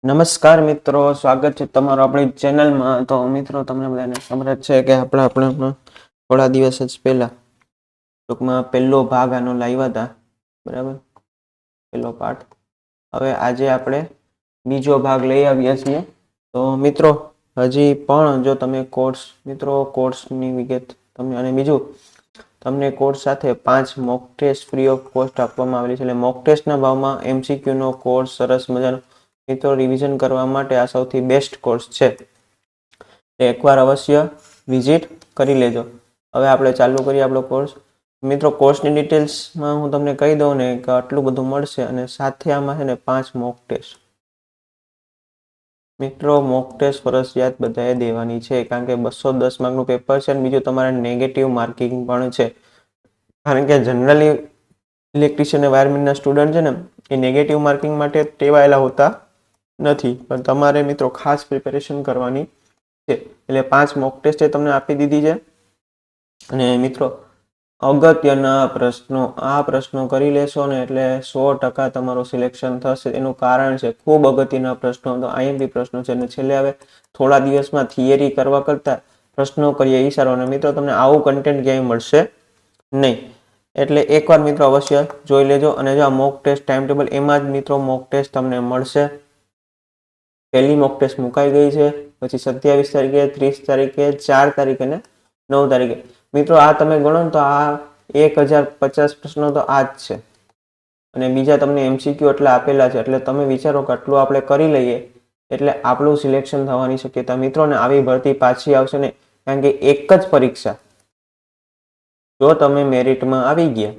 નમસ્કાર મિત્રો, સ્વાગત છે તમારું આપણી ચેનલમાં. તો મિત્રો, તમને બધાને ખબર જ છે કે આપણે થોડા દિવસ જ પહેલા ટૂંકમાં પહેલો ભાગ આનો લાવ્યા હતા, બરાબર, પહેલો પાઠ. હવે આજે આપણે બીજો ભાગ લઈ આવ્યા છીએ. તો મિત્રો, હજી પણ જો તમે કોર્સની વિગત તમને, અને બીજું તમને કોર્સ સાથે 5 mock test free of cost આપવામાં આવેલી છે. એટલે મોક ટેસ્ટના ભાવમાં MCQ નો કોર્સ સરસ મજાનો મિત્રો રિવિઝન કરવા માટે આ સૌથી બેસ્ટ કોર્સ છે. એકવાર અવશ્ય વિઝિટ કરી લેજો. હવે આપણે ચાલુ કરીએ આપણો કોર્સ. મિત્રો, કોર્સની ડિટેલ્સમાં હું તમને કહી દઉં ને કે આટલું બધું મળશે, અને સાથે આમાં છે ને 5 મોક ટેસ્ટ. મિત્રો, મોક ટેસ્ટ ફરજિયાત બધાએ દેવાની છે, કારણ કે 210 માર્કનું પેપર છે, અને બીજું તમારે નેગેટિવ માર્કિંગ પણ છે. કારણ કે જનરલી ઇલેક્ટ્રિશિયન અને વાયરમેનના સ્ટુડન્ટ છે ને, એ નેગેટિવ માર્કિંગ માટે ટેવાયેલા હોતા નથી, પણ તમારે મિત્રો ખાસ પ્રિપેરેશન કરવાની છે. એટલે 5 મોક ટેસ્ટ એ તમને આપી દીધી છે. અને મિત્રો, અગત્યના પ્રશ્નો, આ પ્રશ્નો કરી લેશો ને એટલે 100% તમારું સિલેક્શન થશે. એનું કારણ છે ખૂબ અગત્યના પ્રશ્નો, તો IMP પ્રશ્નો છે. અને છેલ્લે હવે થોડા દિવસમાં થિયરી કરવા કરતાં પ્રશ્નો કરીએ એ સારો. અને મિત્રો, તમને આવું કન્ટેન્ટ ક્યાંય મળશે નહીં. એટલે એકવાર મિત્રો અવશ્ય જોઈ લેજો. અને જો આ મોક ટેસ્ટ ટાઈમ ટેબલ, એમાં જ મિત્રો મોક ટેસ્ટ તમને મળશે. પહેલી મોક ટેસ્ટ મુકાઈ ગઈ છે, પછી 27 તારીખે, 30 તારીખે, 4 તારીખે અને 9 તારીખે. મિત્રો, આ તમે ગણો ને તો આ 1050 પ્રશ્નો તો આ જ છે. અને બીજા તમને MCQ એટલા આપેલા છે. એટલે તમે વિચારો કે આટલું આપણે કરી લઈએ એટલે આપણું સિલેક્શન થવાની શક્યતા. મિત્રોને આવી ભરતી પાછી આવશે ને, કારણ કે એક જ પરીક્ષા, જો તમે મેરિટમાં આવી ગયા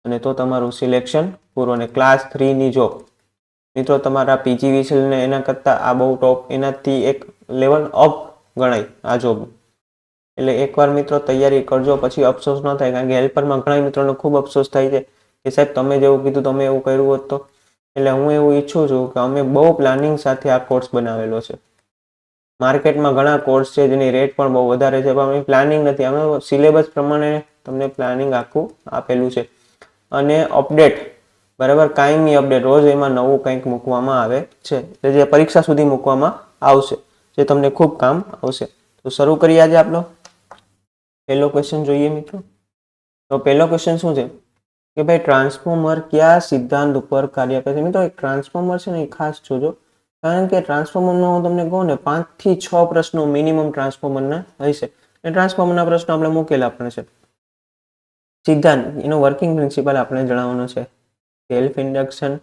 અને તો તમારું સિલેક્શન પૂરું. અને ક્લાસ 3ની જોબ, મિત્રો તમારા PGVCL ને એના કરતાં આ બહુ ટોપ, એનાથી એક લેવલ અપ ગણાય આ જોબ. એટલે એકવાર મિત્રો તૈયારી કરજો, પછી અફસોસ ન થાય. કારણ કે હેલ્પરમાં ઘણા મિત્રોને ખૂબ અફસોસ થાય છે કે સાહેબ તમે જેવું કીધું તમે એવું કર્યું હોત તો. એટલે હું એવું ઈચ્છું છું કે અમે બહુ પ્લાનિંગ સાથે આ કોર્સ બનાવેલો છે. માર્કેટમાં ઘણા કોર્સ છે જેની રેટ પણ બહુ વધારે છે, પણ અમે પ્લાનિંગ નથી. અમે સિલેબસ પ્રમાણે તમને પ્લાનિંગ આખું આપેલું છે. અને અપડેટ, બરાબર, કાયમી અપડેટ, રોજ એમાં નવું કંઈક મૂકવામાં આવે છે, જે પરીક્ષા સુધી મૂકવામાં આવશે, જે તમને ખૂબ કામ આવશે. તો શરૂ કરીએ આજે આપણો પહેલો ક્વેશ્ચન. જોઈએ મિત્રો, તો પહેલો ક્વેશ્ચન શું છે કે ભાઈ, ટ્રાન્સફોર્મર કયા સિદ્ધાંત ઉપર કાર્ય કરે છે? મિત્રો, એક ટ્રાન્સફોર્મર છે ને એ ખાસ જોજો, કારણ કે ટ્રાન્સફોર્મરનો હું તમને કહું ને 5 થી 6 પ્રશ્નો મિનિમમ ટ્રાન્સફોર્મરના હશે. અને ટ્રાન્સફોર્મરના પ્રશ્નો આપણે મૂકેલા પણ છે. સિદ્ધાંત, એનો વર્કિંગ પ્રિન્સિપલ આપણે જણાવવાનો છે. Self induction,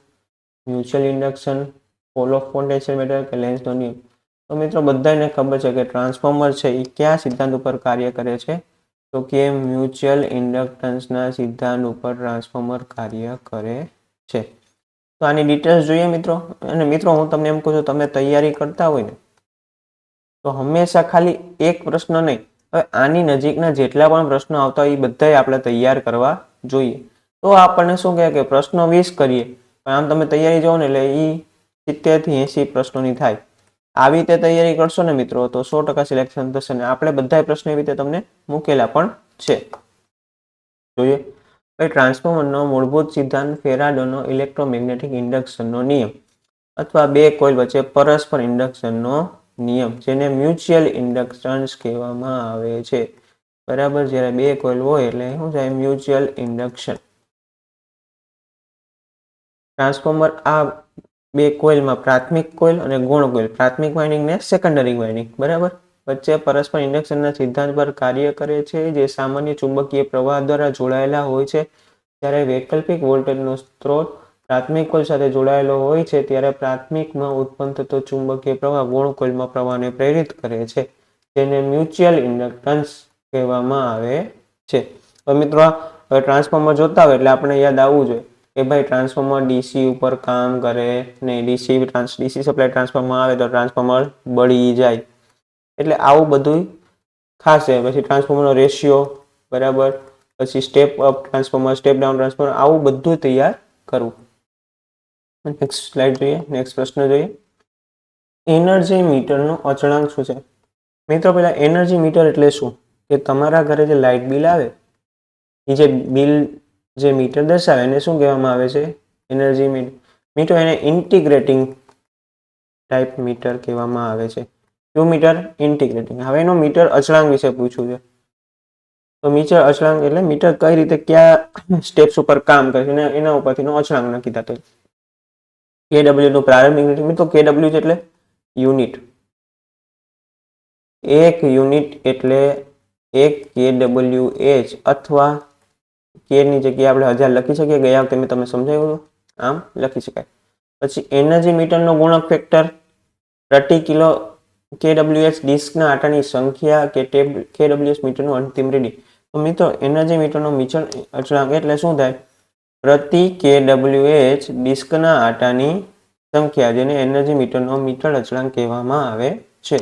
mutual induction, pole of potential matter કે લેન્ઝનો નિયમ. તો મિત્રો, બધાને ખબર છે કે ટ્રાન્સફોર્મર છે એ કયા સિદ્ધાંત ઉપર કાર્ય કરે છે? તો કે મ્યુચ્યુઅલ ઇન્ડક્ટન્સના સિદ્ધાંત ઉપર ટ્રાન્સફોર્મર કાર્ય કરે છે. તો આની ડિટેલ્સ જોઈએ મિત્રો. અને મિત્રો, હું તમને એમ કહું છું, તમે તૈયારી કરતા હોય ને તો હંમેશા ખાલી એક પ્રશ્ન નહીં, હવે આની નજીકના જેટલા પણ પ્રશ્નો આવતા હોય એ બધાય આપણે તૈયાર કરવા જોઈએ. તો આપણને શું કહે કે પ્રશ્નો 20 કરીએ, પણ આમ તમે તૈયારી જાઓ ને એટલે એ 70 થી 80 પ્રશ્નોની થાય. આવી રીતે તૈયારી કરશો ને મિત્રો તો 100% સિલેક્શન થશે. ને આપણે બધા પ્રશ્નો એવી રીતે તમને મૂકેલા પણ છે. જોઈએ, ટ્રાન્સફોર્મરનો મૂળભૂત સિદ્ધાંત ફેરાડેનો ઇલેક્ટ્રોમેગ્નેટિક ઇન્ડક્શનનો નિયમ, અથવા બે કોઇલ વચ્ચે પરસ્પર ઇન્ડક્શનનો નિયમ, જેને મ્યુચ્યુઅલ ઇન્ડક્ટન્સ કહેવામાં આવે છે. બરાબર, જ્યારે બે કોઇલ હોય એટલે શું થાય? Mutual induction. ટ્રાન્સફોર્મર, આ બે કોઇલમાં પ્રાથમિક કોઇલ અને ગૌણ કોઇલ, પ્રાથમિક વાઇન્ડિંગ ને સેકન્ડરી વાઇન્ડિંગ, બરાબર, વચ્ચે પરસ્પર ઇન્ડક્શનના સિદ્ધાંત પર કાર્ય કરે છે, જે સામાન્ય ચુંબકીય પ્રવાહ દ્વારા જોડાયેલા હોય છે. જ્યારે વૈકલ્પિક વોલ્ટેજનો સ્ત્રોત પ્રાથમિક કોઇલ સાથે જોડાયેલો હોય છે, ત્યારે પ્રાથમિકમાં ઉત્પન્ન થતો ચુંબકીય પ્રવાહ ગૌણ કોઇલમાં પ્રવાહને પ્રેરિત કરે છે, જેને મ્યુચ્યુઅલ ઇન્ડક્ટન્સ કહેવામાં આવે છે. તો મિત્રો, ટ્રાન્સફોર્મર જોતા હોય એટલે આપણે યાદ આવવું જોઈએ કે ભાઈ ટ્રાન્સફોર્મર DC ઉપર કામ કરે નહીં. DC સપ્લાય ટ્રાન્સફોર્મર આવે તો ટ્રાન્સફોર્મર બળી જાય. એટલે આવું બધું ખાસ છે. પછી ટ્રાન્સફોર્મરનો રેશિયો, બરાબર, પછી step up transformer, step down transformer, આવું બધું તૈયાર કરવું. નેક્સ્ટ સ્લાઇડ જોઈએ, નેક્સ્ટ પ્રશ્ન જોઈએ. એનર્જી મીટરનો અચળાંક શું છે? મિત્રો, પહેલા એનર્જી મીટર એટલે શું? કે તમારા ઘરે જે લાઇટ બિલ આવે એ જે બિલ જે મીટર દર્શાવે એને શું કહેવામાં આવે છે? Energy metre. મિત્રો, એને ઇન્ટિગ્રેટિંગ ટાઈપ મીટર કહેવામાં આવે છે? કયું મીટર? ઇન્ટિગ્રેટિંગ. હવે એનું મીટર અચળાંક વિશે પૂછ્યું છે. તો મીટર અચળાંક એટલે મીટર કઈ રીતે કયા સ્ટેપ્સ ઉપર કામ કરે છે અને એના ઉપરથી અચળાંક નક્કી થતો. કેડબલ્યુ નું પ્રારંભિક યુનિટ. મિત્રો કેડબલ્યુ એટલે યુનિટ. એક યુનિટ એટલે 1 kWh અથવા કે ની જગ્યાએ આપણે 1000 લખી શકીએ. ગયા વખતે મેં તમને સમજાવ્યું હતું, આમ લખી શકાય. પછી એનર્જી મીટરનો ગુણક ફેક્ટર પ્રતિ કિલો કેડબ્લ્યુએચ ડિસ્કના આટાની સંખ્યા કે કેડબ્લ્યુએચ મીટરનું અંતિમ રીડિંગ. તો મિત્રો એનર્જી મીટરનો મીટર અચળાંક એટલે શું થાય? પ્રતિ કેડબ્લ્યુએચ ડિસ્કના આટાની સંખ્યા, જેને એનર્જી મીટરનો મીટર અચળાંક કહેવામાં આવે છે.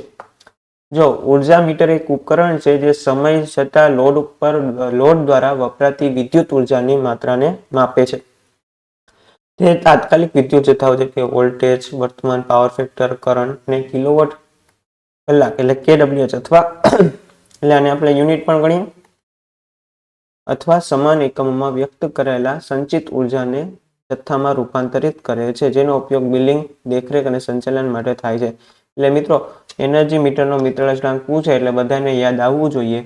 જો ઉર્જા મીટર એક ઉપકરણ છે જે સમય છતાં લોડ દ્વારા વપરાતી વિદ્યુત ઉર્જાની માત્રાને માપે છે. તે તાત્કાલિક વિદ્યુત જથ્થાઓ છે કે વોલ્ટેજ, વર્તમાન, પાવર ફેક્ટર, કરંટ ને કિલોવોટ કલાક એટલે કેડબ્લ્યુએચ અથવા એટલે આને આપણે યુનિટ પણ ગણીએ અથવા સમાન એકમોમાં વ્યક્ત કરેલા સંચિત ઉર્જાને જથ્થામાં રૂપાંતરિત કરે છે, જેનો ઉપયોગ બિલિંગ, દેખરેખ અને સંચાલન માટે થાય છે. એટલે મિત્રો એનર્જી મીટરનો મીટર અચળાંક પૂછે એટલે બધાને યાદ આવવું જોઈએ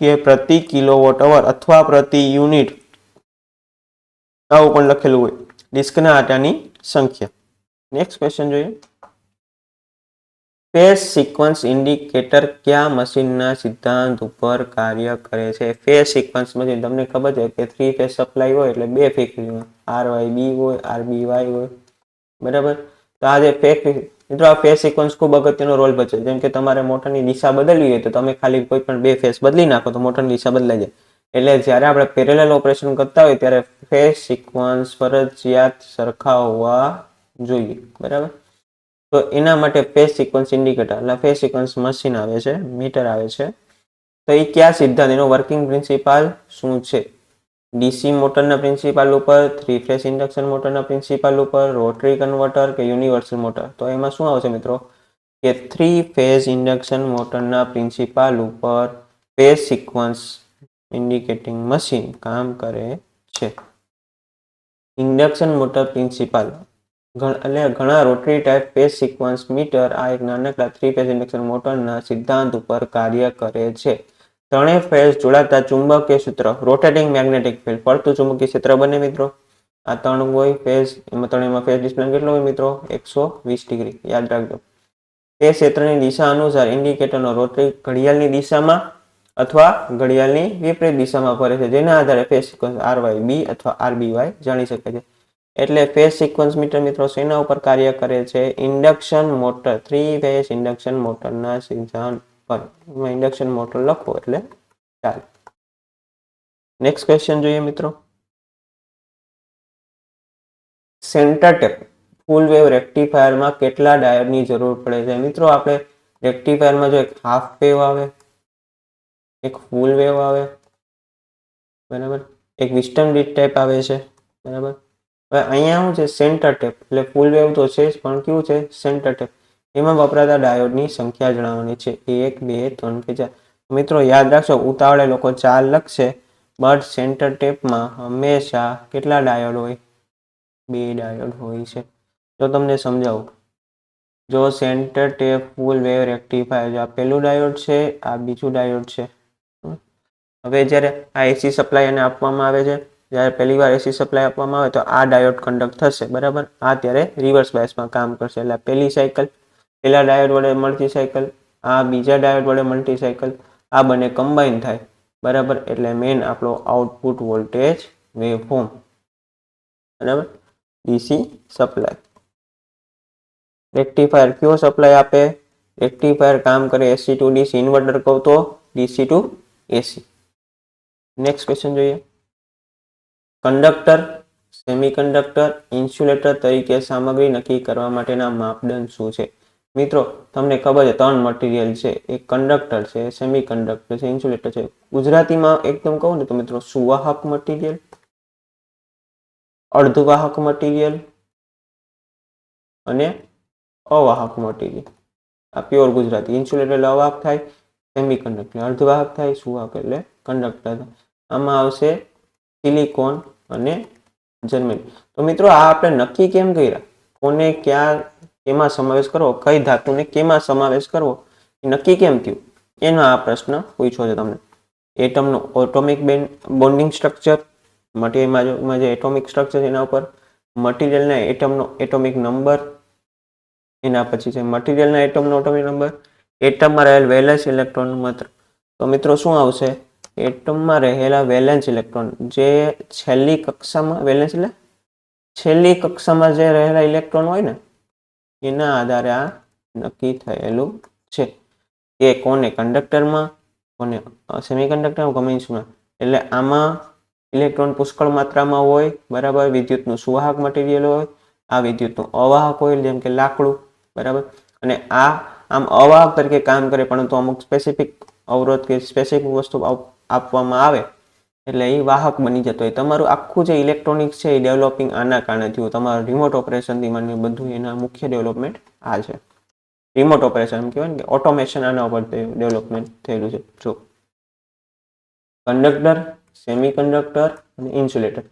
કે પ્રતિ કિલોવોટ અવર અથવા પ્રતિ યુનિટ આવું પણ લખેલું હોય. ડિસ્કના આટાની સંખ્યા. નેક્સ્ટ ક્વેશ્ચન જોઈએ. ફેઝ સિક્વન્સ ઇન્ડિકેટર કયા મશીનના સિદ્ધાંત ઉપર કાર્ય કરે છે? ફેઝ સિક્વન્સ મશીન તમને ખબર છે કે 3 ફેઝ સપ્લાય હોય એટલે 2 ફ્રીક્વન્સી RYB હોય, RBY હોય, બરાબર. તો આ જે મિત્રો આ ફેઝ સિક્વન્સ ખૂબ અગત્યનો રોલ ભજવે. જેમ કે તમારે મોટરની દિશા બદલવી હોય તો તમે ખાલી કોઈ પણ 2 ફેઝ બદલી નાખો તો મોટરની દિશા બદલાઈ જાય. એટલે જ્યારે આપણે પેરેલલ ઓપરેશન કરતા હોય ત્યારે ફેઝ સિક્વન્સ ફરજિયાત સરખા હોવા જોઈએ, બરાબર. તો એના માટે ફેઝ સિક્વન્સ ઇન્ડિકેટર એટલે ફેઝ સિક્વન્સ મશીન આવે છે, મીટર આવે છે. તો એ કયા સિદ્ધાંત, એનો વર્કિંગ પ્રિન્સિપાલ શું છે? ડીસી મોટરના પ્રિન્સિપાલ ઉપર, 3 ફેઝ ઇન્ડક્શન મોટરના પ્રિન્સિપાલ ઉપર, રોટરી કન્વર્ટર કે યુનિવર્સલ મોટર? તો એમાં શું આવશે મિત્રો કે 3 ફેઝ ઇન્ડક્શન મોટરના પ્રિન્સિપાલ ઉપર ફેઝ સિક્વન્સ ઇન્ડિકેટિંગ મશીન કામ કરે છે. ઇન્ડક્શન મોટર પ્રિન્સિપાલ એટલે ઘણા rotary type phase sequence meter આ એક નાનકડા 3 ફેઝ ઇન્ડક્શન મોટરના સિદ્ધાંત ઉપર કાર્ય કરે છે. ત્રણેય ફેઝ જોડાતા ચુંબકીય ક્ષેત્ર રોટેટિંગ મેગ્નેટિક ફિલ્ડ ફરતું ચુંબકીય ક્ષેત્ર બને મિત્રો. આ ત્રણ હોય ફેઝ, એમાં ત્રણેયમાં ફેઝ ડિસ્પ્લેસમેન્ટ કેટલો હોય મિત્રો? 120 ડિગ્રી. યાદ રાખજો. તે ક્ષેત્રની દિશા અનુસાર ઇન્ડિકેટરનો રોટરી ઘડિયાળની દિશામાં અથવા ઘડિયાળની વિપરીત દિશામાં ફરે છે, જેના આધારે ફેઝ સિક્વન્સ RYB અથવા RBY જાણી શકે છે. એટલે ફેઝ સિક્વન્સ મીટર મિત્રો શેના ઉપર કાર્ય કરે છે? ઇન્ડક્શન મોટર, 3 ફેઝ ઇન્ડક્શન મોટરના સિદ્ધાંત પર. એમાં ઇન્ડક્શન મોટર લખો એટલે ચાલે. નેક્સ્ટ ક્વેશ્ચન જોઈએ મિત્રો. સેન્ટર ટેપ ફૂલ વેવ રેક્ટિફાયરમાં કેટલા ડાયોડની જરૂર પડે છે? મિત્રો આપણે રેક્ટિફાયરમાં જો એક હાફ વેવ આવે, એક ફૂલ વેવ આવે, બરાબર, એક વિસ્ટર્ન બ્રિજ ટાઈપ આવે છે, બરાબર. હવે અહીંયા શું છે? સેન્ટર ટેપ એટલે ફૂલ વેવ તો છે જ, પણ કેવું છે? Centre tap. એમાં વપરાતા ડાયોડની સંખ્યા જણાવવાની છે. 1, 2, 3 કે 4. મિત્રો યાદ રાખશો, ઉતાવળે લોકો 4 લખશે, બટ સેન્ટર ટેપમાં હંમેશા કેટલા ડાયોડ હોય? 2 ડાયોડ હોય છે. જો તમને સમજાવું, જો centre tap full wave rectifier, જો આ પહેલું ડાયોડ છે, આ બીજું ડાયોડ છે. હવે જ્યારે આ એસી સપ્લાય એને આપવામાં આવે છે, જ્યારે પહેલી વાર એસી સપ્લાય આપવામાં આવે તો આ ડાયોડ કન્ડક્ટ થશે, બરાબર. આ ત્યારે રિવર્સ બાયસમાં કામ કરશે. એટલે પહેલી સાયકલ પહેલા ડાયોડ વડે મલ્ટી સાયકલ, આ બીજા ડાયોડ વડે મલ્ટી સાયકલ, આ બંને કમ્બાઈન થાય, બરાબર. એટલે મેઇન આપણો આઉટપુટ વોલ્ટેજ વેવફોર્મ, બરાબર. DC supply. રેક્ટિફાયર કયો સપ્લાય આપે? રેક્ટિફાયર કામ કરે એસી ટુ ડીસી, ઇન્વર્ટર કહું તો DC two AC. Next question જોઈએ. કંડક્ટર, સેમિકન્ડક્ટર, ઇન્સ્યુલેટર તરીકે સામગ્રી નક્કી કરવા માટેના માપદંડ શું છે? મિત્રો તમને ખબર છે 3 મટીરિયલ છે. એક કંડક્ટર છે, સેમિકન્ડક્ટર છે, ઇન્સ્યુલેટર છે. ગુજરાતીમાં એકદમ કહું ને તો મિત્રો સુવાહક મટીરિયલ, અર્ધવાહક મટીરિયલ અને અવાહક મટીરિયલ. આ પ્યોર ગુજરાતી. ઇન્સ્યુલેટર એટલે અવાહક થાય, સેમિકન્ડક્ટર અર્ધવાહક થાય, સુવાહક એટલે કંડક્ટર. આમાં આવશે સિલિકોન અને જર્મેનિયમ. તો મિત્રો આ આપણે નક્કી કેમ કર્યા? કોને ક્યાં કેમાં સમાવેશ કરવો, કઈ ધાતુને કેમાં સમાવેશ કરવો એ નક્કી કેમ થયું, એનો આ પ્રશ્ન પૂછ્યો છે તમને. એટમનું એટોમિક બોન્ડિંગ સ્ટ્રક્ચર, મટીરિયલમાં જે એટોમિક સ્ટ્રક્ચર છે એના ઉપર, મટીરિયલના એટમનો એટોમિક નંબર, એના પછી છે મટીરિયલના એટમનો એટોમિક નંબર, એટમમાં રહેલ વેલેન્સ ઇલેક્ટ્રોનનું માત્ર. તો મિત્રો શું આવશે, એટમમાં રહેલા વેલેન્સ ઇલેક્ટ્રોન, જે છેલ્લી કક્ષામાં વેલેન્સ એટલે છેલ્લી કક્ષામાં જે રહેલા ઇલેક્ટ્રોન હોય ને એના આધારે આ નક્કી થયેલું છે કે કોને કંડક્ટરમાં, કોને સેમિકન્ડક્ટર, કમિન્સમાં. એટલે આમાં ઇલેક્ટ્રોન પુષ્કળ માત્રામાં હોય, બરાબર, વિદ્યુતનું સુવાહક મટીરિયલ હોય, આ વિદ્યુતનું અવાહક હોય જેમ કે લાકડું, બરાબર, અને આ આમ અવાહક તરીકે કામ કરે પરંતુ અમુક સ્પેસિફિક અવરોધ કે સ્પેસિફિક વસ્તુ આપવામાં આવે એટલે એ વાહક બની જતો હોય. તમારું આખું જે ઇલેક્ટ્રોનિક્સ છે એ ડેવલપિંગ આના કારણે થયું. તમારું રિમોટ ઓપરેશનથી માંડી બધું એના મુખ્ય ડેવલપમેન્ટ આ છે. રિમોટ ઓપરેશન એમ કહેવાય ને કે ઓટોમેશન આના ઉપર ડેવલપમેન્ટ થયેલું છે. જો કંડક્ટર, સેમિકન્ડક્ટર અને ઇન્સ્યુલેટર.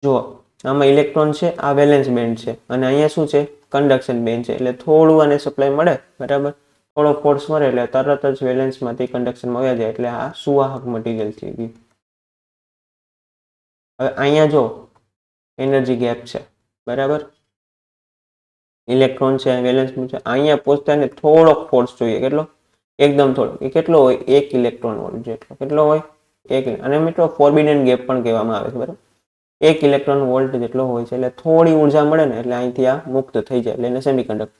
જુઓ આમાં ઇલેક્ટ્રોન છે, આ વેલેન્સ બેન્ડ છે અને અહીંયા શું છે, કન્ડક્શન બેન્ડ છે. એટલે થોડું આને સપ્લાય મળે, બરાબર, થોડો ફોર્સ મળે એટલે તરત જ વેલેન્સમાંથી કન્ડક્શનમાં વયા જાય એટલે આ સુવાહક મટીરિયલ થઈ ગયું. હવે અહીંયા જો એનર્જી ગેપ છે, બરાબર, ઇલેક્ટ્રોન છે, વેલેન્સ છે, અહીંયા પહોંચતા ને થોડોક ફોર્સ જોઈએ. કેટલો? એકદમ થોડો. એ કેટલો હોય? 1 ઇલેક્ટ્રોન વોલ્ટ જેટલો. કેટલો હોય? 1. અને મિત્રો ફોરબિડન ગેપ પણ કહેવામાં આવે છે, બરાબર, 1 ઇલેક્ટ્રોન વોલ્ટ જેટલો હોય છે. એટલે થોડી ઉર્જા મળે ને એટલે અહીંથી આ મુક્ત થઈ જાય એટલે એને સેમિકન્ડક્ટર.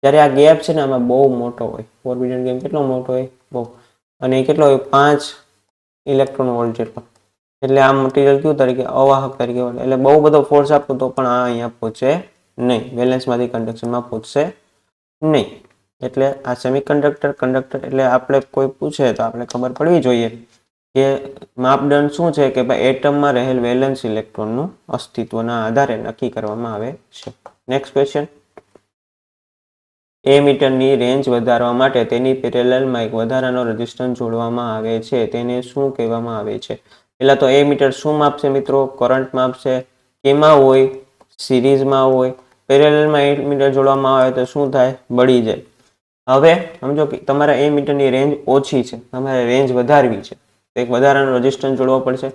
જ્યારે આ ગેપ છે ને આમાં બહુ મોટો હોય. ફોરબિડન ગેપ કેટલો મોટો હોય? બહુ. અને એ કેટલો હોય? 5 ઇલેક્ટ્રોન વોલ્ટ જેટલો. એટલે આ મટીરિયલ કયું તરીકે? અવાહક તરીકે. એટલે બહુ બધો ફોર્સ આપો તો પણ આ અહીંયા પહોંચે નહીં, વેલેન્સમાંથી કન્ડક્શનમાં પહોંચશે નહીં. એટલે આ સેમિકન્ડક્ટર, કંડક્ટર એટલે આપણે કોઈ પૂછે તો આપણે ખબર પડવી જોઈએ કે માપદંડ શું છે કે ભાઈ એટમમાં રહેલ વેલેન્સ ઇલેક્ટ્રોનનું અસ્તિત્વના આધારે નક્કી કરવામાં આવે છે. Next question. એમીટરની રેન્જ વધારવા માટે તેની પેરેલલમાં એક વધારાનો રેઝિસ્ટન્સ જોડવામાં આવે છે, તેને શું કહેવામાં આવે છે? પહેલા તો એમીટર શું માપશે મિત્રો? કરંટ માપશે. કેમાં હોય? સિરીઝમાં હોય. પેરેલલમાં એમીટર જોડવામાં આવે તો શું થાય? બળી જાય. હવે સમજો કે તમારા એમીટરની રેન્જ ઓછી છે, તમારે રેન્જ વધારવી છે, તો એક વધારાનો રેઝિસ્ટન્સ જોડવો પડશે.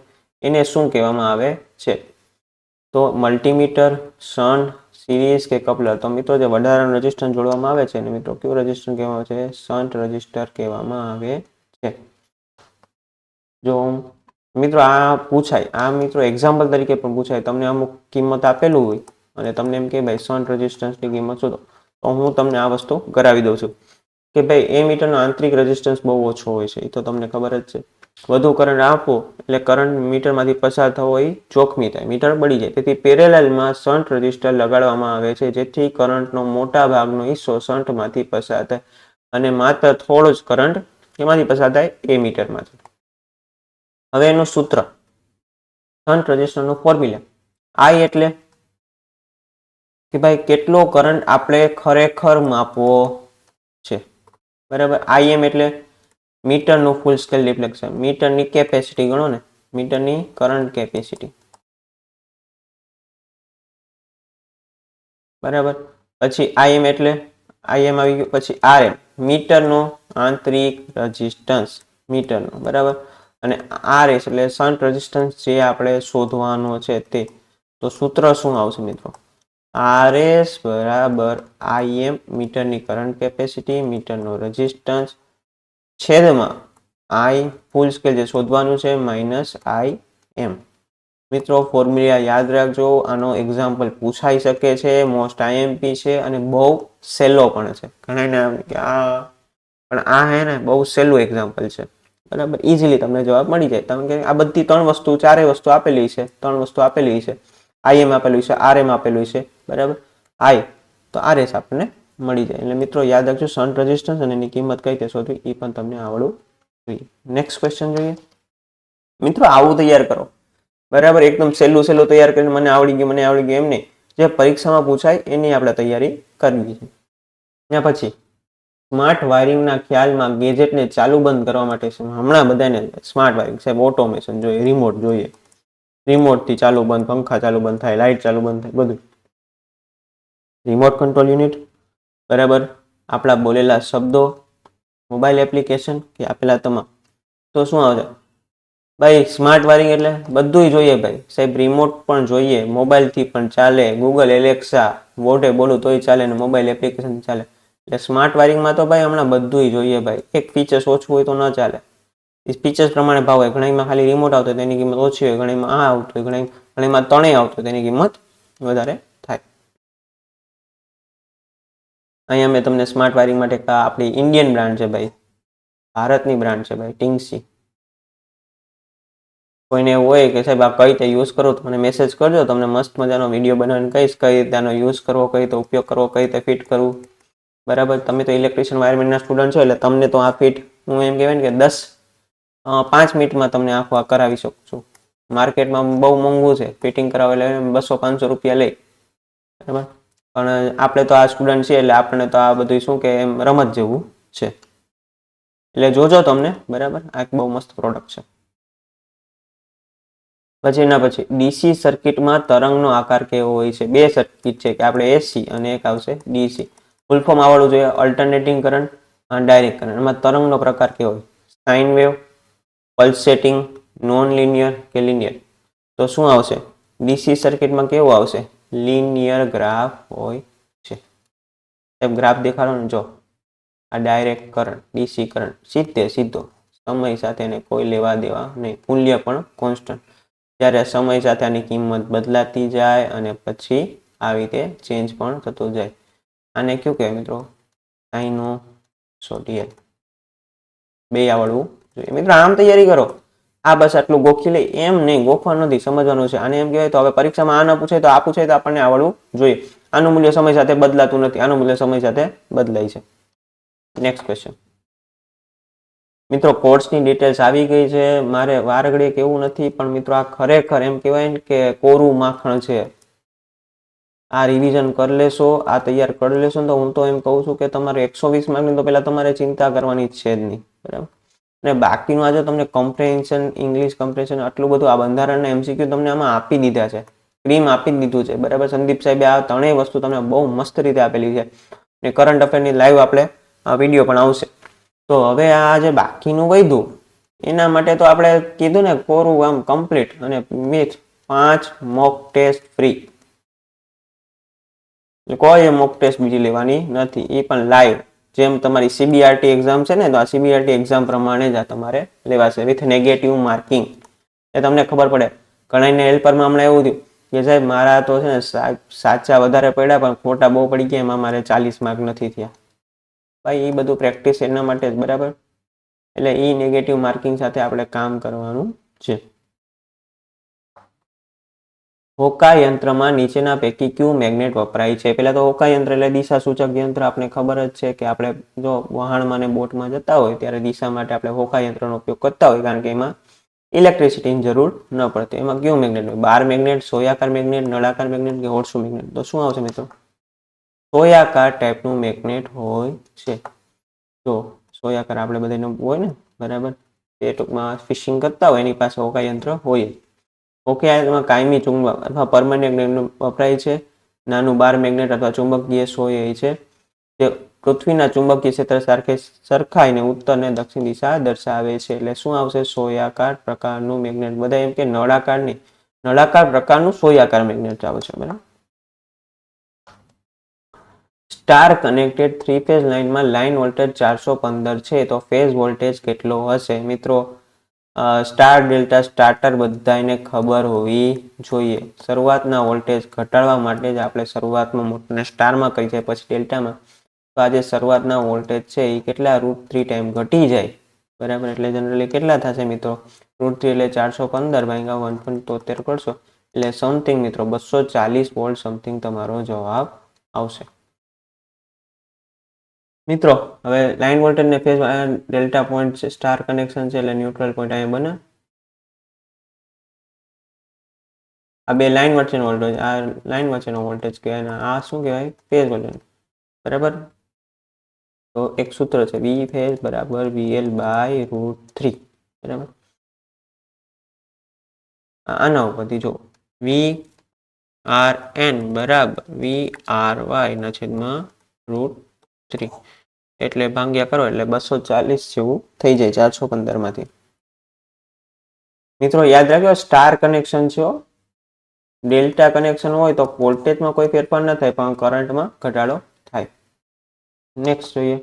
એને શું કહેવામાં આવે છે? તો મલ્ટીમીટર, શન્ટ, સિરીઝ કે કપલર. તો મિત્રો જે વધારાનો રેઝિસ્ટન્સ જોડવામાં આવે છે એને મિત્રો કયો રેઝિસ્ટન્સ કહેવામાં આવે છે? શન્ટ રેઝિસ્ટર કહેવામાં આવે છે. જો મિત્રો આ પૂછાય, આ મિત્રો એક્ઝામ્પલ તરીકે પણ પૂછાય. તમને અમુક કિંમત આપેલું હોય અને તમને એમ કે ભાઈ શન્ટ રેઝિસ્ટન્સની કિંમત શોધો, તો હું તમને આ વસ્તુ કરાવી દઉં છું કે ભાઈ એ મીટરનો આંતરિક રેઝિસ્ટન્સ બહુ ઓછો હોય છે, એ તો તમને ખબર જ છે. વધુ કરંટ આપો એટલે કરંટ મીટરમાંથી પસાર થવો એ જોખમી થાય, મીટર બળી જાય. તેથી પેરેલલમાં શન્ટ રેઝિસ્ટર લગાડવામાં આવે છે જેથી કરંટનો મોટા ભાગનો હિસ્સો શન્ટમાંથી પસાર થાય અને માત્ર થોડો જ કરંટ એમાંથી પસાર થાય એ મીટરમાંથી. હવે એનું સૂત્ર, શન્ટ રેઝિસ્ટરનું ફોર્મ્યુલા. I એટલે કે ભાઈ કેટલો કરંટ આપણે ખરેખર માપવો છે, બરાબર. Im એટલે મીટરનું ફૂલ સ્કેલ ડિફ્લેક્શન, મીટરની કેપેસિટી ગણો ને, મીટરની કરંટ કેપેસિટી, બરાબર. પછી Im એટલે Im આવી ગયું. પછી Rm મીટરનો આંતરિક રેઝિસ્ટન્સ, મીટરનો, બરાબર. અને RS એટલે શન્ટ રેઝિસ્ટન્સ જે આપણે શોધવાનો છે તે. તો સૂત્ર શું આવશે મિત્રો? RS બરાબર Im મીટરની કરંટ કેપેસિટી, મીટરનો રેઝિસ્ટન્સ, છેદમાં I ફૂલ સ્કેલ જે શોધવાનું છે માઇનસ Im. મિત્રો ફોર્મ્યુલા યાદ રાખજો, આનો એક્ઝામ્પલ પૂછાઈ શકે છે, મોસ્ટ IMP છે અને બહુ સહેલો પણ છે. ઘણા પણ આ હે ને બહુ સહેલું એક્ઝામ્પલ છે, બરાબર. ઇઝીલી તમને જવાબ મળી જાય. તમે કે આ બધી ચારેય વસ્તુ આપેલી છે, 3 વસ્તુ આપેલી છે. Im આપેલું છે, Rm આપેલું છે, બરાબર. I તો RS આપણને મળી જાય. એટલે મિત્રો યાદ રાખજો, શન્ટ રેઝિસ્ટન્સ અને એની કિંમત કઈ રીતે શોધવી એ પણ તમને આવડવું જોઈએ. નેક્સ્ટ ક્વેશ્ચન જોઈએ. મિત્રો આવું તૈયાર કરો, બરાબર. એકદમ સહેલું તૈયાર કરીને મને આવડી ગયું એમ નહીં. જે પરીક્ષામાં પૂછાય એની આપણે તૈયારી કરવી છે. ત્યાં પછી સ્માર્ટ વાયરિંગના ખ્યાલમાં ગેજેટને ચાલુ બંધ કરવા માટે હમણાં બધાને સ્માર્ટ વાયરિંગ સાહેબ, ઓટોમેશન જોઈએ, રિમોટ જોઈએ, રિમોટથી ચાલુ બંધ, પંખા ચાલુ બંધ થાય, લાઇટ ચાલુ બંધ થાય, બધું. રિમોટ કંટ્રોલ યુનિટ, બરાબર, આપણા બોલેલા શબ્દો, મોબાઈલ એપ્લિકેશન કે આપેલા તમામ. તો શું આવશે ભાઈ? સ્માર્ટ વાયરિંગ એટલે બધુંય જોઈએ ભાઈ સાહેબ. રિમોટ પણ જોઈએ, મોબાઈલથી પણ ચાલે, ગૂગલ એલેક્સા મોઢે બોલું તોય ચાલે ને મોબાઈલ એપ્લિકેશન ચાલે. એટલે સ્માર્ટ વાયરિંગમાં તો ભાઈ હમણાં બધુંય જોઈએ ભાઈ. એક ફીચર્સ ઓછું હોય તો ન ચાલે. ફીચર્સ પ્રમાણે ભાવ હોય. ઘણીમાં ખાલી રિમોટ આવતો હોય તેની કિંમત ઓછી હોય, ઘણીમાં આ આવતું હોય, ઘણીમાં ત્રણેય આવતું હોય તેની કિંમત વધારે થાય. અહીંયા મેં તમને સ્માર્ટ વાયરિંગ માટે આપણી ઇન્ડિયન બ્રાન્ડ છે ભાઈ, ભારતની બ્રાન્ડ છે ભાઈ, ટિંગસી. કોઈને એવું હોય કે સાહેબ આ કઈ રીતે યુઝ કરો તો મને મેસેજ કરજો, તમને મસ્ત મજાનો વિડીયો બનાવીને કહીશ કઈ રીતે આનો યુઝ કરવો, કઈ રીતે ઉપયોગ કરવો, કઈ રીતે ફિટ કરવું. બરાબર, તમે તો ઇલેક્ટ્રિશિયન વાયરમેનના સ્ટુડન્ટ છો એટલે તમને તો આ ફિટ હું એમ કહેવાય ને કે 5 મિનિટમાં તમને આખું આ કરાવી શકું છું. માર્કેટમાં બહુ મોંઘું છે, ફિટિંગ કરાવે એટલે 200-500 રૂપિયા લે. બરાબર, પણ આપણે તો આ સ્ટુડન્ટ છીએ એટલે આપણે તો આ બધું શું કે એમ રમત જેવું છે. એટલે જોજો તમને, બરાબર, આ એક બહુ મસ્ત પ્રોડક્ટ છે. પછી ડીસી સર્કિટમાં તરંગનો આકાર કેવો હોય છે? બે સર્કિટ છે કે આપણે એસી અને એક આવશે ડીસી. ફૂલ ફોર્મ આવડવું જોઈએ. અલ્ટરનેટિંગ કરંટ અને ડાયરેક્ટ કરંટ. એમાં તરંગનો પ્રકાર કેવો હોય? Sine wave, pulsating, non linear કે લિનિયર. તો શું આવશે? ડીસી સર્કિટમાં કેવું આવશે? લિનિયર ગ્રાફ હોય છે. ગ્રાફ દેખાડો ને, જો આ ડાયરેક્ટ કરંટ, ડીસી કરંટ સીધો સમય સાથે એને કોઈ લેવા દેવા નહીં. મૂલ્ય પણ કોન્સ્ટન્ટ. જ્યારે સમય સાથે આની કિંમત બદલાતી જાય અને પછી આવી રીતે ચેન્જ પણ થતું જાય. આને કયું કહેવાય મિત્રો? સાઇનોસોડિયલ. બે આવડવું જોઈએ મિત્રો. આમ તૈયારી કરો. આ બસ આટલું ગોખી લે એમ નહીં, ગોખવાનું નથી, સમજવાનું છે. આને એમ કહેવાય તો હવે પરીક્ષામાં આ ન પૂછે તો આ પૂછે તો આપણને આવડવું જોઈએ. આનું મૂલ્ય સમય સાથે બદલાતું નથી, આનું મૂલ્ય સમય સાથે બદલાય છે. નેક્સ્ટ ક્વેશ્ચન મિત્રો, કોર્સની ડિટેલ્સ આવી ગઈ છે. મારે વારઘડીએ કેવું નથી, પણ મિત્રો આ ખરેખર એમ કહેવાય ને કે કોરું માખણ છે. આ રિવિઝન કરી લેશો, આ તૈયાર કરી લેશો ને તો હું તો એમ કહું છું કે તમારે 120 માર્કની તો પહેલા તમારે ચિંતા કરવાની છે જ નહીં. બરાબર, અને બાકીનું આજે તમને કમ્પ્રેહેન્શન, ઇંગ્લિશ કમ્પ્રેહેન્શન આટલું બધું આ બંધારણના MCQ તમને આમાં આપી દીધા છે. ક્રીમ આપી જ દીધું છે. બરાબર, સંદીપ સાહેબે આ ત્રણેય વસ્તુ તમને બહુ મસ્ત રીતે આપેલી છે. અને કરંટ અફેરની લાઈવ આપણે વિડીયો પણ આવશે. તો હવે આ જે બાકીનું વધ્યું એના માટે તો આપણે કીધું ને કોરું આમ કમ્પ્લીટ અને મેથ 5 મોક ટેસ્ટ ફ્રી. કોઈ મોક ટેસ્ટ બીજી લેવાની નથી, એ પણ લાઈવ. જેમ તમારી CBRT એક્ઝામ છે ને, તો આ CBRT એક્ઝામ પ્રમાણે જ આ તમારે લેવાશે વિથ નેગેટિવ માર્કિંગ. એ તમને ખબર પડે. ઘણાને હેલ્પરમાં હમણાં એવું થયું કે સાહેબ મારા તો છે ને સાચા વધારે પડ્યા પણ ખોટા બહુ પડી ગયા, એમાં મારે 40 માર્ક નથી થયા. ભાઈ એ બધું પ્રેક્ટિસ એના માટે જ. બરાબર, એટલે એ નેગેટિવ માર્કિંગ સાથે આપણે કામ કરવાનું છે. હોકા યંત્રમાં નીચેના પૈકી કયું મેગ્નેટ વપરાય છે? પહેલા તો હોકા યંત્ર એટલે દિશા સૂચક યંત્ર. આપણે ખબર જ છે કે આપણે જો વહાણમાં ને બોટમાં જતા હોય ત્યારે દિશા માટે આપણે હોકા યંત્રનો ઉપયોગ કરતા હોય, કારણ કે એમાં ઇલેક્ટ્રિસિટીની જરૂર ન પડતી. એમાં કયું મેગ્નેટ હોય? બાર મેગ્નેટ, સોયાકાર મેગ્નેટ, નળાકાર મેગ્નેટ કે હોર્સુ મેગ્નેટ? તો શું આવશે મિત્રો? સોયાકાર ટાઈપનું મેગ્નેટ હોય છે. તો સોયાકાર આપણે બધાને હોય ને, બરાબર, એ ટૂંકમાં ફિશિંગ કરતા હોય એની પાસે હોકા યંત્ર હોય. હોકા કાયમી ચુંબક અથવા પરમાનન્ટ મેગ્નેટ વપરાય છે. નાનું બાર મેગ્નેટ અથવા ચુંબકીય સોય છે. જે પૃથ્વીના ચુંબકીય ક્ષેત્ર સાથે સરખાઈને ઉત્તર અને દક્ષિણ દિશા દર્શાવે છે. એટલે શું આવશે? સોયાકાર પ્રકારનું મેગ્નેટ. બધા એમ કે નળાકાર નહીં, નળાકાર પ્રકારનું સોયાકાર મેગ્નેટ આવે છે. બરાબર, સ્ટાર કનેક્ટેડ 3 ફેઝ લાઇનમાં લાઇન વોલ્ટેજ 415 છે, તો ફેઝ વોલ્ટેજ કેટલો હશે? મિત્રો સ્ટાર ડેલ્ટા સ્ટાર્ટર બધાને ખબર હોવી જોઈએ. શરૂઆતના વોલ્ટેજ ઘટાડવા માટે જ આપણે શરૂઆતમાં મોટને સ્ટારમાં કરી છે, પછી ડેલ્ટામાં. તો આજે શરૂઆતના વોલ્ટેજ છે એ કેટલા √3 ટાઈમ ઘટી જાય. બરાબર, એટલે જનરલી કેટલા થશે મિત્રો? √3 એટલે 415 ભાગ્યા 1.73 કરશો એટલે સમથિંગ મિત્રો 240 વોલ્ટ સમથિંગ તમારો જવાબ આવશે. મિત્રો હવે લાઇન વોલ્ટેજ ને ફેઝ ડેલ્ટા પોઈન્ટ છે, સ્ટાર કનેક્શન છે એટલે ન્યુટ્રલ પોઈન્ટ અહીંયા બને. આ બે લાઇન વચ્ચેનો વોલ્ટેજ, આ લાઇન વચ્ચેનો વોલ્ટેજ કહેવાય, આ શું કહેવાય? Phase voltage. બરાબર, તો એક સૂત્ર છે V ફેઝ બરાબર VL/√3. બરાબર, આના ઉપરથી જો VRN બરાબર VRY ના છેદમાં √3. 3 એટલે ભાગ્યા કરો એટલે 240 જેવું થઈ જાય 415 માંથી. મિત્રો યાદ રાખજો સ્ટાર કનેક્શન છે. ડેલ્ટા કનેક્શન હોય તો વોલ્ટેજમાં કોઈ ફેરફાર ન થાય પણ કરંટમાં ઘટાડો થાય. નેક્સ્ટ જોઈએ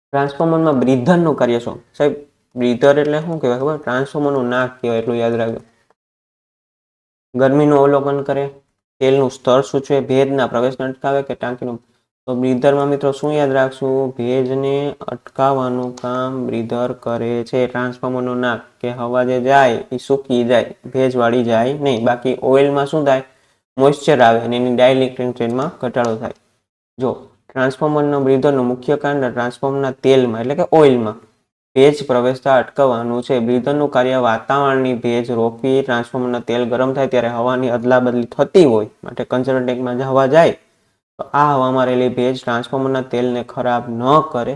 ટ્રાન્સફોર્મરમાં બ્રીધરનું કાર્ય શું? સાહેબ બ્રીધર એટલે શું કહેવાય ખબર? ટ્રાન્સફોર્મરનું નાક કહેવાય, એટલું યાદ રાખજો. ગરમીનું અવલોકન કરે, તેલનું સ્તર સૂચવે, ભેજના પ્રવેશને અટકાવે કે ટાંકીનું. તો બ્રીધરમાં મિત્રો શું યાદ રાખશું? ભેજને અટકાવવાનું કામ બ્રીધર કરે છે. ટ્રાન્સફોર્મરનું નાક કે હવા જે જાય એ સૂકી જાય, ભેજ વાળી જાય નહીં. બાકી ઓઇલમાં શું થાય? મોઇશ્ચર આવે અને એની ડાઇલેક્ટ્રિક ટ્રેન્ડમાં ઘટાડો થાય. જો ટ્રાન્સફોર્મરનું બ્રીધરનું મુખ્ય કારણ ટ્રાન્સફોર્મરના તેલમાં એટલે કે ઓઇલમાં ભેજ પ્રવેશતા અટકાવવાનું છે. બ્રીધરનું કાર્ય વાતાવરણની ભેજ રોકી ટ્રાન્સફોર્મરના તેલ ગરમ થાય ત્યારે હવાની અદલાબદલી થતી હોય માટે કન્સર્ન ટેન્કમાં જે હવા જાય તો આ હવામાં રહેલી ભેજ ટ્રાન્સફોર્મરના તેલને ખરાબ ન કરે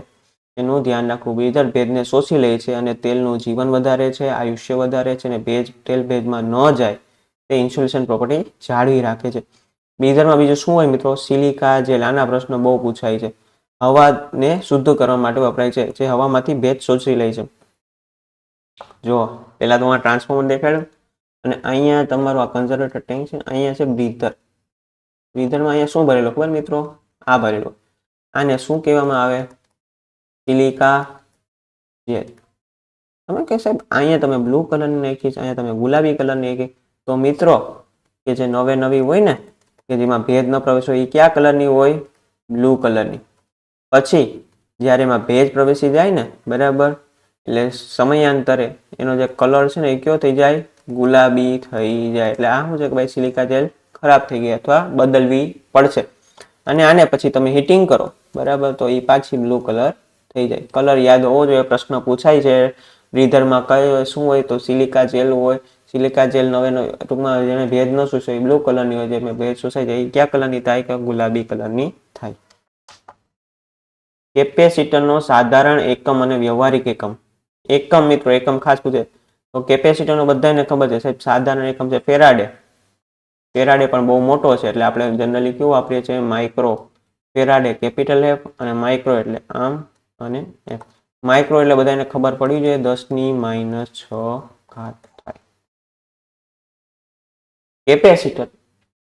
એનું ધ્યાન રાખવું. બ્રીધર ભેજને શોષી લે છે અને તેલનું જીવન વધારે છે, આયુષ્ય વધારે છે અને તેલ ભેજમાં ન જાય તે ઇન્સ્યુલેશન પ્રોપર્ટી જાળવી રાખે છે. બ્રીધરમાં બીજું શું હોય મિત્રો? Silica gel. આના પ્રશ્નો બહુ પૂછાય છે. હવાને શુદ્ધ કરવા માટે વપરાય છે, જે હવામાંથી ભેજ શોષી લે છે. જો પહેલા તો ટ્રાન્સફોર્મર દેખાડ્યું અને અહીંયા તમારું આ કન્ઝર્વેટર ટેન્ક છે, અહીંયા છે બ્રીધર. બ્રીધરમાં અહીંયા શું ભરેલો ખબર મિત્રો? આ ભરેલો. આને શું કહેવામાં આવે? Silica gel. તમે કે સાહેબ અહીંયા તમે બ્લુ કલરની નાખી છે, અહીંયા તમે ગુલાબી કલરની નાખી. તો મિત્રો કે જે નવી હોય ને કે જેમાં ભેજ ન પ્રવેશ હોય એ કયા કલરની હોય? બ્લુ કલરની. પછી જ્યારે એમાં ભેજ પ્રવેશી જાય ને બરાબર એટલે સમયાંતરે એનો જે કલર છે ને એ કયો થઈ જાય? ગુલાબી થઈ જાય. એટલે આ શું છે કે ભાઈ સિલિકા જેલ ખરાબ થઈ ગઈ અથવા બદલવી પડશે. અને આને પછી તમે હીટિંગ કરો બરાબર તો એ પાછી બ્લુ કલર થઈ જાય. કલર યાદ હોવો જોઈએ. પ્રશ્ન પૂછાય છે બ્રીધરમાં કયો શું હોય? તો સિલિકા જેલ હોય. સિલિકા જેલ ટૂંકમાં જેને ભેજ ન શોષાય બ્લુ કલરની હોય, જેને ભેજ શોષાઈ જાય એ કયા કલરની થાય? કે ગુલાબી કલરની થાય. કેપેસિટરનો સાધારણ એકમ અને વ્યવહારિક એકમ. એકમ મિત્રો એકમ ખાસ પૂછે તો કેપેસિટરનો બધાને ખબર છે સાહેબ સાધારણ એકમ છે ફેરાડે. ફેરાડે પણ બહુ મોટો છે એટલે આપણે જનરલી કેવું વાપરીએ છીએ? માઇક્રો. ફેરાડે કેપિટલ એફ અને માઇક્રો એટલે આમ અને એફ. માઇક્રો એટલે બધાને ખબર પડી જોઈએ 10⁻6 થાય. કેપેસિટર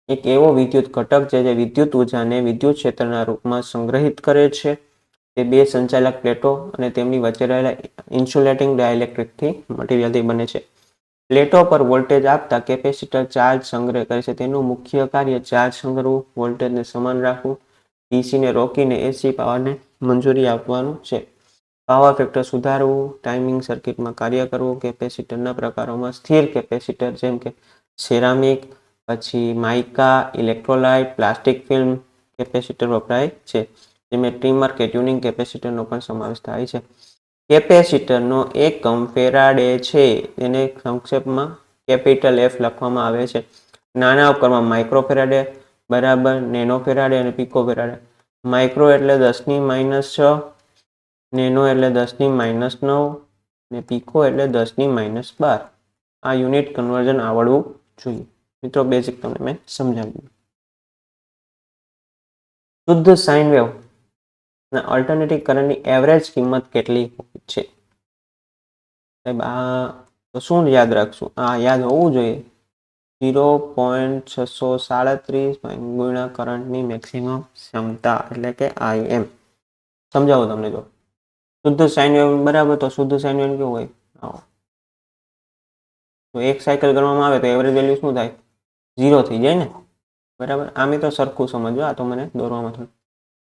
એક એવો વિદ્યુત ઘટક છે જે વિદ્યુત ઉર્જાને વિદ્યુત ક્ષેત્રના રૂપમાં સંગ્રહિત કરે છે. તે બે સંચાલક પ્લેટો અને તેમની વચ્ચે રહેલા ઇન્સ્યુલેટિંગ ડાઇલેક્ટ્રિકથી મટીરિયલથી બને છે. પ્લેટો પર વોલ્ટેજ આપતા કેપેસિટર ચાર્જ સંગ્રહ કરે છે. તેનું મુખ્ય કાર્ય ચાર્જ સંગ્રહવું, વોલ્ટેજને સમાન રાખવું, ડીસીને રોકીને એસી પાવરને મંજૂરી આપવાનું છે. પાવર ફેક્ટર સુધારવું, ટાઇમિંગ સર્કિટમાં કાર્ય કરવું. કેપેસિટરના પ્રકારોમાં સ્થિર કેપેસિટર જેમ કે સેરામિક, પછી mica, electrolyte, plastic film capacitor વપરાય છે. જેમાં ટ્રીમર કે ટ્યુનિંગ કેપેસિટરનો પણ સમાવેશ થાય છે. કેપેસિટરનો એકમ ફેરાડે છે. એને સંક્ષેપમાં કેપિટલ એફ લખવામાં આવે છે. નાના ઉપકરણમાં માઇક્રો ફેરાડે બરાબર, નેનો ફેરાડે અને પિકો ફેરાડે. માઇક્રો એટલે 10⁻6, નેનો એટલે 10⁻9 અને પિકો એટલે 10⁻12. આ યુનિટ કન્વર્ઝન આવડવું જોઈએ. મિત્રો બેઝિક તમને મેં સમજાવ્યું. શુદ્ધ સાઇન વેવ અને અલ્ટરનેટિવ કરંટની એવરેજ કિંમત કેટલી હોય છે? સાહેબ આ તો શું યાદ રાખશું? આ યાદ હોવું જોઈએ 0.637 ગુણ્યા કરંટની મેક્સિમમ ક્ષમતા એટલે કે IM. સમજાવું તમને જો શુદ્ધ સાઇન વેવ બરાબર તો શુદ્ધ સાઇન વેવ કેવું હોય? તો એક સાયકલ ગણવામાં આવે તો એવરેજ વેલ્યુ શું થાય? 0 થઈ જાય ને બરાબર. આમ તો સરખું સમજો, આ તો મને દોરવામાં થયું.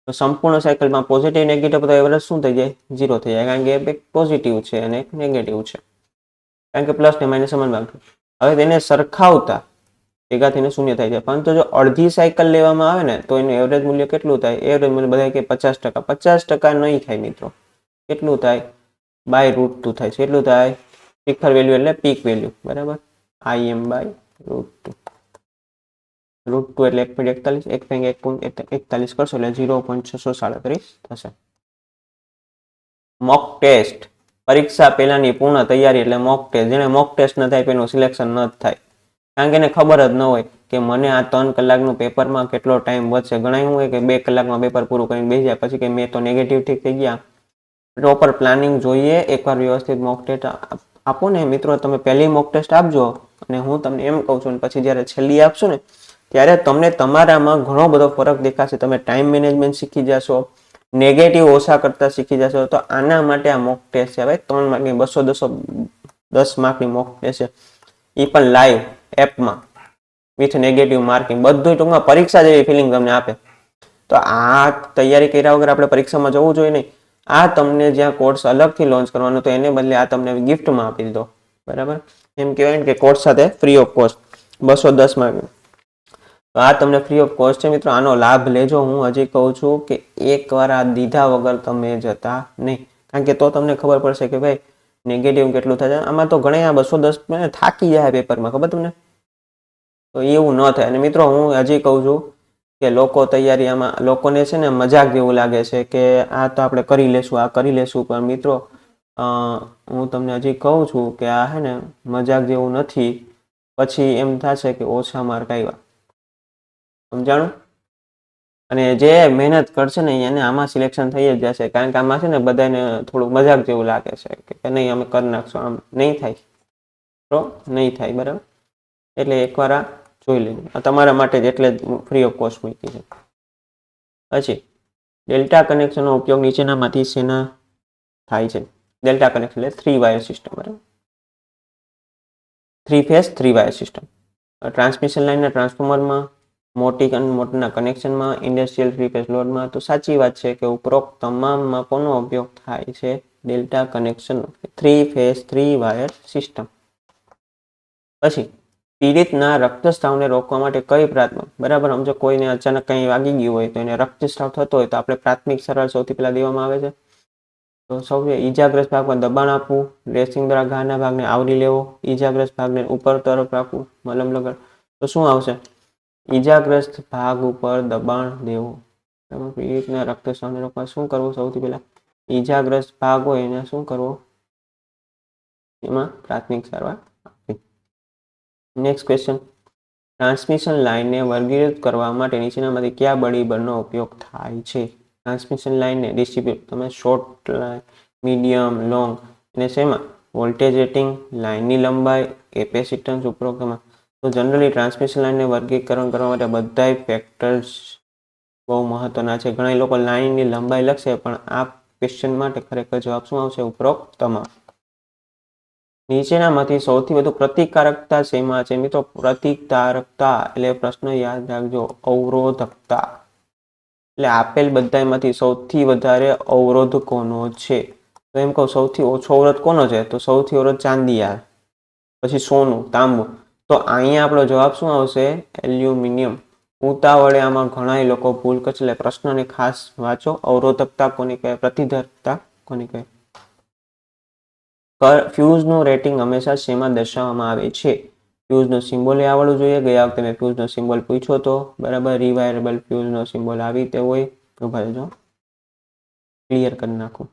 તો સંપૂર્ણ સાયકલમાં પોઝિટિવ નેગેટિવ તો એવરેજ શું થઈ જાય? 0 થઈ જાય કારણ કે એક પોઝિટિવ છે અને એક નેગેટિવ છે. કારણ કે પ્લસ ને માઇનસ સમાન ભાગ. હવે તેને સરખાવતા ભેગા થઈને 0 થાય છે. પરંતુ જો અડધી સાયકલ લેવામાં આવે ને તો એનું એવરેજ મૂલ્ય કેટલું થાય? એવરેજ મૂલ્ય બધા કે 50%. 50% નહીં થાય મિત્રો. કેટલું થાય? √2 થાય છે. કેટલું થાય? શિખર વેલ્યુ એટલે પીક વેલ્યુ બરાબર. IM √2. √2 એટલે 1.41 કરશો એટલે 0.637 થશે. મોક ટેસ્ટ પરીક્ષા પહેલાની પૂર્ણ તૈયારી એટલે મોક ટેસ્ટ. જેને મોક ટેસ્ટ ન થાય એનું સિલેક્શન ન થાય કારણ કે એને ખબર જ ન હોય કે મને આ 3 કલાકનું પેપરમાં કેટલો ટાઈમ વધશે. ઘણા એવું હોય કે 2 કલાકમાં પેપર પૂરું કરીને બેસી જાય, પછી કે મેં તો નેગેટિવ ઠીક થઈ ગયા. પ્રોપર પ્લાનિંગ જોઈએ. એકવાર વ્યવસ્થિત મોક ટેસ્ટ આપો ને મિત્રો, તમે પહેલી મોક ટેસ્ટ આપજો અને હું તમને એમ કહું છું, પછી જ્યારે છેલ્લી આપશો ને ત્યારે તમને તમારામાં ઘણો બધો ફરક દેખાશે. તમે ટાઈમ મેનેજમેન્ટ શીખી જશો, નેગેટિવ ઓછા કરતા શીખી જશો. તો આના માટે આ મોક ટેસ્ટ છે ભાઈ. 3 માર્કની 10 માર્કની મોક ટેસ્ટ છે, એ પણ લાઈવ એપમાં વિથ નેગેટિવ માર્કિંગ. બધું ટૂંકમાં પરીક્ષા જેવી ફિલિંગ તમને આપે. તો આ તૈયારી કર્યા વગર આપણે પરીક્ષામાં જવું જોઈએ નહીં. આ તમને જ્યાં કોર્સ અલગથી લોન્ચ કરવાનો, તો એને બદલે આ તમને ગિફ્ટમાં આપી દીધો. બરાબર, એમ કહેવાય ને કે કોર્સ સાથે ફ્રી ઓફ કોસ્ટ 210 માર્ક. તો આ તમને ફ્રી ઓફ કોસ્ટ છે મિત્રો. આનો લાભ લેજો. હું હજી કહું છું કે એકવાર આ દીધા વગર તમે જતા નહીં, કારણ કે તો તમને ખબર પડશે કે ભાઈ નેગેટિવ કેટલું થાય. આમાં તો ઘણા આ 210 થાકી જાય પેપરમાં, ખબર તમને. તો એવું ન થાય. અને મિત્રો હું હજી કહું છું કે આમાં લોકોને છે ને મજાક જેવું લાગે છે કે આ તો આપણે કરી લેશું, આ કરી લેશું. પણ મિત્રો હું તમને હજી કહું છું કે આ હે ને મજાક જેવું નથી. પછી એમ થશે કે ઓછા માર્ક આવ્યા, સમજાણું. અને જે મહેનત કરશે ને એને આમાં સિલેક્શન થઈ જ જશે, કારણ કે આમાં છે ને બધાને થોડુંક મજાક જેવું લાગે છે કે નહીં અમે કરી નાખશું. આમ નહીં થાય તો નહીં થાય, બરાબર. એટલે એકવાર આ જોઈ લેજો. આ તમારા માટે જ એટલે ફ્રી ઓફ કોસ્ટ મૂકી છે. પછી ડેલ્ટા કનેક્શનનો ઉપયોગ નીચેનામાંથી શેના થાય છે? ડેલ્ટા કનેક્શન એટલે 3 વાયર સિસ્ટમ, બરાબર. 3 ફેઝ 3 વાયર સિસ્ટમ. ટ્રાન્સમિશન લાઇનના ટ્રાન્સફોર્મરમાં, મોટરના કનેક્શનમાં, ઇન્ડસ્ટ્રીયલ 3 ફેઝ લોડમાં. તો સાચી વાત છે કે ઉપરોક્ત તમામમાં કોનો ઉપયોગ થાય છે? ડેલ્ટા કનેક્શનનો. 3 phase 3 wire system. પછી પીડિતના રક્તસ્રાવને રોકવા માટે કઈ પ્રાથમિક, બરાબર, સમજો કોઈને અચાનક કંઈ વાગી ગયું હોય તો એને રક્તસ્રાવ થતો હોય તો આપણે પ્રાથમિક સારવાર સૌથી પહેલા દેવામાં આવે છે. તો સૌથી ઈજાગ્રસ્ત ભાગમાં દબાણ આપવું, ડ્રેસિંગ દ્વારા ઘાના ભાગને આવરી લેવો, ઈજાગ્રસ્ત ભાગને ઉપર તરફ રાખવું, મલમ લગાડ. તો શું આવશે? ઈજાગ્રસ્ત ભાગ ઉપર દબાણ દેવું. પીડિતના રક્તસ્રાવને રોકવા શું કરવું? સૌથી પહેલા ઈજાગ્રસ્ત ભાગ હોય એને શું કરવું? એમાં પ્રાથમિક સારવાર. નેક્સ્ટ ક્વેશ્ચન, ટ્રાન્સમિશન લાઇનને વર્ગીકૃત કરવા માટે નીચેનામાંથી કયા બળનો ઉપયોગ થાય છે? ટ્રાન્સમિશન લાઇનને ડિસ્ટ્રીબ્યુટ, તમે શોર્ટ લાઇન, મીડિયમ, લોંગ, અને શેમાં? વોલ્ટેજ રેટિંગ, લાઇનની લંબાઈ, કેપેસિટન્સ ઉપરોક્તમાં. તો જનરલી ટ્રાન્સમિશન લાઇનને વર્ગીકરણ કરવા માટે બધાય ફેક્ટર્સ બહુ મહત્વના છે. ઘણા લોકો લાઇનની લંબાઈ લખશે, પણ આ ક્વેશ્ચન માટે ખરેખર જવાબ શું આવશે? ઉપરોક્તમાં. નીચેનામાંથી સૌથી વધુ પ્રતિકારકતા શેમાં છે? મિત્રો પ્રતિકારકતા એટલે પ્રશ્ન યાદ રાખજો, અવરોધકતા. એટલે આપેલ બધામાંથી સૌથી વધારે અવરોધ કોનો છે? તો એમ કહું સૌથી ઓછો અવરોધ કોનો છે? તો સૌથી અવરોધ ચાંદિયા, પછી સોનું, તાંબુ. તો અહીંયા આપણો જવાબ શું આવશે? એલ્યુમિનિયમ. ઉતાવળે આમાં ઘણા લોકો ભૂલ કરશે, એટલે પ્રશ્નને ખાસ વાંચો. અવરોધકતા કોની કહે? પ્રતિકારકતા કોની કહે? ફ્યુઝનું રેટિંગ હંમેશા શેમાં દર્શાવવામાં આવે છે? ફ્યુઝનો સિમ્બોલ એ આવડવું જોઈએ. ગયા વખતે મેં ફ્યુઝનો સિમ્બોલ પૂછ્યો હતો, બરાબર. રિવાયરેબલ ફ્યુઝનો સિમ્બોલ આવી રીતે હોય. ઉભા રહેજો, ક્લિયર કરી નાખું.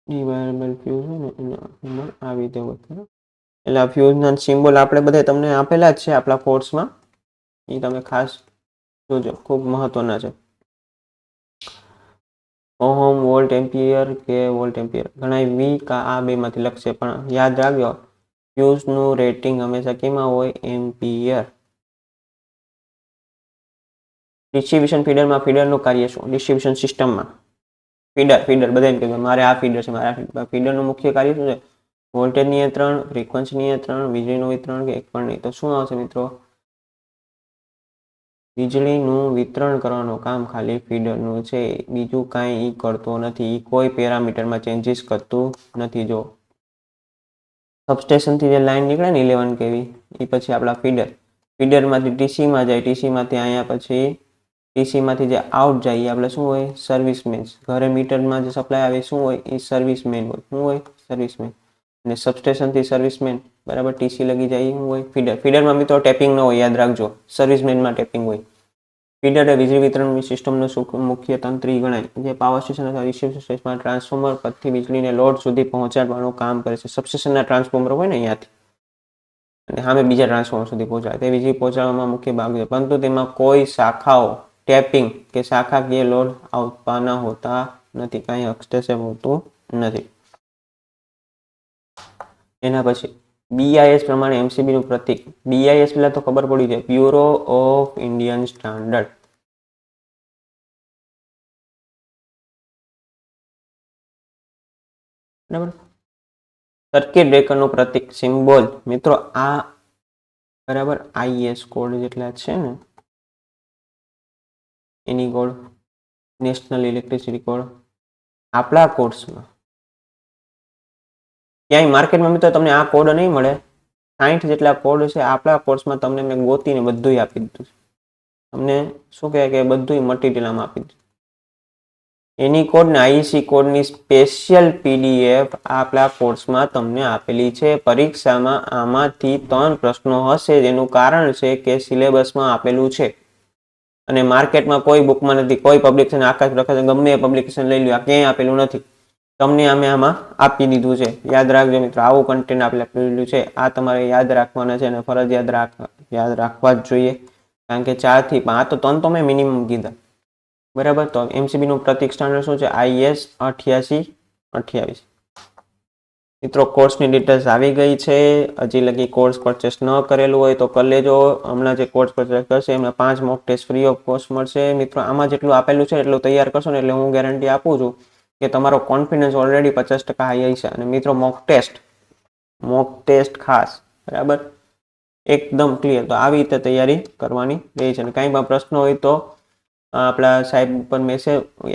રિવાયરેબલ ફ્યુઝ હોય ને એનો આવી રીતે હોય. એટલે આ ફ્યુઝના સિમ્બોલ આપણે બધા તમને આપેલા જ છે આપણા કોર્સમાં, એ તમે ખાસ જોજો, ખૂબ મહત્વના છે. ઓહમ, વોલ્ટ એમ્પિયર કે વોલ્ટ એમ્પિયર, ઘણા વી કા આ બેમાંથી લખશે, પણ યાદ રાખજો ફ્યુઝનું રેટિંગ હંમેશા કેમાં હોય? એમ્પિયર. ડિસ્ટ્રીબ્યુશન ફીડરમાં ફીડરનું કાર્ય શું? ડિસ્ટ્રીબ્યુશન સિસ્ટમમાં ફીડર બધા એમ કે મારે આ ફીડર છે, મારે આ ફીડર. ફીડરનું મુખ્ય કાર્ય શું છે? વોલ્ટેજ નિયંત્રણ, ફ્રીક્વન્સી નિયંત્રણ, વીજળીનું વિતરણ કે એક પણ નહીં. તો શું આવશે મિત્રો? વીજળીનું વિતરણ કરવાનું કામ ખાલી ફીડરનું છે, બીજું કાંઈ ઈ કરતો નથી. કોઈ પેરામીટરમાં ચેન્જીસ કરતું નથી. જો સબસ્ટેશનથી જે લાઈન નીકળે ને 11 kV, એ પછી આપણા ફીડરમાંથી ટીસીમાં જાય, ટીસીમાંથી અહીંયા પછી ટીસીમાંથી જે આઉટ જાય એ આપણે શું હોય? સર્વિસમેન. ઘરે મીટરમાં જે સપ્લાય આવે શું હોય? એ સર્વિસમેન હોય. શું હોય? સર્વિસમેન. અને સબસ્ટેશનથી સર્વિસમેન, બરાબર, ટીસી લગી જાય એ શું હોય? ફીડર. ફીડરમાં મિત્રો ટેપિંગ ન હોય, યાદ રાખજો. સર્વિસમેનમાં ટેપિંગ હોય. ફીડર એ વીજળી વિતરણ સિસ્ટમનો મુખ્ય તંત્રી ગણાય, જે પાવર સ્ટેશન અથવા રિસીપ્શન સ્ટેશનમાં ટ્રાન્સફોર્મર પરથી વીજળીને લોડ સુધી પહોંચાડવાનું કામ કરે છે. સબસ્ટેશનના ટ્રાન્સફોર્મર હોય ને અહીંયાથી અને સામે બીજા ટ્રાન્સફોર્મર સુધી પહોંચાડે તે વીજળી પહોંચાડવામાં મુખ્ય ભાગ છે, પરંતુ તેમાં કોઈ શાખાઓ ટેપિંગ કે શાખાકીય લોડ આપવાના હોતા નથી, કાંઈ હસ્તક્ષેપ હોતું નથી. એના પછી BIS પ્રમાણે MCB નું પ્રતીક. BIS પેલા તો ખબર પડી જાય, બ્યુરો ઓફ ઇન્ડિયન સ્ટાન્ડર્ડ. બરાબર. સર્કિટ બ્રેકરનું પ્રતીક સિમ્બોલ મિત્રો આ બરાબર IS કોડ જેટલા છે ને એની કોડ નેશનલ ઇલેક્ટ્રિસિટી કોડ આપણા કોર્સમાં ક્યાંય માર્કેટમાં મિત્રો તમને આ કોડ નહીં મળે. 60 જેટલા કોડ છે આપણા કોર્સમાં તમને મેં ગોતીને બધું આપી દીધું છે. તમને શું કહે કે બધું મટીરિયલ આમાં આપી દીધું. એની કોડ ને IEC કોડની સ્પેશિયલ PDF આપણા કોર્સમાં તમને આપેલી છે. પરીક્ષામાં આમાંથી 3 પ્રશ્નો હશે, જેનું કારણ છે કે સિલેબસમાં આપેલું છે અને માર્કેટમાં કોઈ બુકમાં નથી, કોઈ પબ્લિકેશન આકાશ પ્રકાશ ગમે એ પબ્લિકેશન લઈ લો, આ ક્યાંય આપેલું નથી. તમને અમે આમાં આપી દીધું છે. યાદ રાખજો મિત્રો, આવું કન્ટેન્ટ આપેલું છે. આ તમારે યાદ રાખવાના છે અને ફરજિયાત યાદ રાખવા જ જોઈએ, કારણ કે 4 થી 5 તો 3 તો મેં મિનિમમ કીધા. બરાબર. તો MCB નું પ્રતીક સ્ટાન્ડર્ડ શું છે? IS 8828. મિત્રો કોર્સની ડિટેલ્સ આવી ગઈ છે. હજી લગી કોર્સ પરચેસ ન કરેલું હોય તો કરી લેજો. હમણાં જે કોર્સ પરચેસ કરશે એમને 5 mock test free of cost મળશે. મિત્રો આમાં જેટલું આપેલું છે એટલું તૈયાર કરશો ને એટલે હું ગેરંટી આપું છું કે તમારો કોન્ફિડન્સ ઓલરેડી 50% હાઈ હશે. અને મિત્રો મોક ટેસ્ટ ખાસ બરાબર એકદમ ક્લિયર. તો આવી રીતે તૈયારી કરવાની રહી છે. અને કાંઈ પણ પ્રશ્ન હોય તો આપણા સાહેબ પર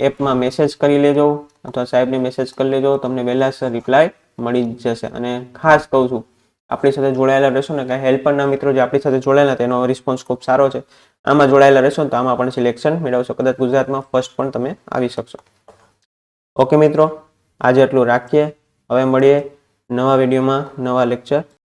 એપમાં મેસેજ કરી લેજો અથવા સાહેબને મેસેજ કરી લેજો, તમને વહેલાસર રિપ્લાય મળી જશે. અને ખાસ કહું છું, આપણી સાથે જોડાયેલા રહેશો ને, કાંઈ હેલ્પરના મિત્રો જે આપણી સાથે જોડાયેલા તેનો રિસ્પોન્સ ખૂબ સારો છે. આમાં જોડાયેલા રહેશો ને તો આમાં પણ સિલેક્શન મેળવશો. કદાચ ગુજરાતમાં ફર્સ્ટ પણ તમે આવી શકશો. ઓકે મિત્રો, આજે એટલું રાખીએ. હવે મળીએ નવા વિડીયોમાં નવા લેક્ચર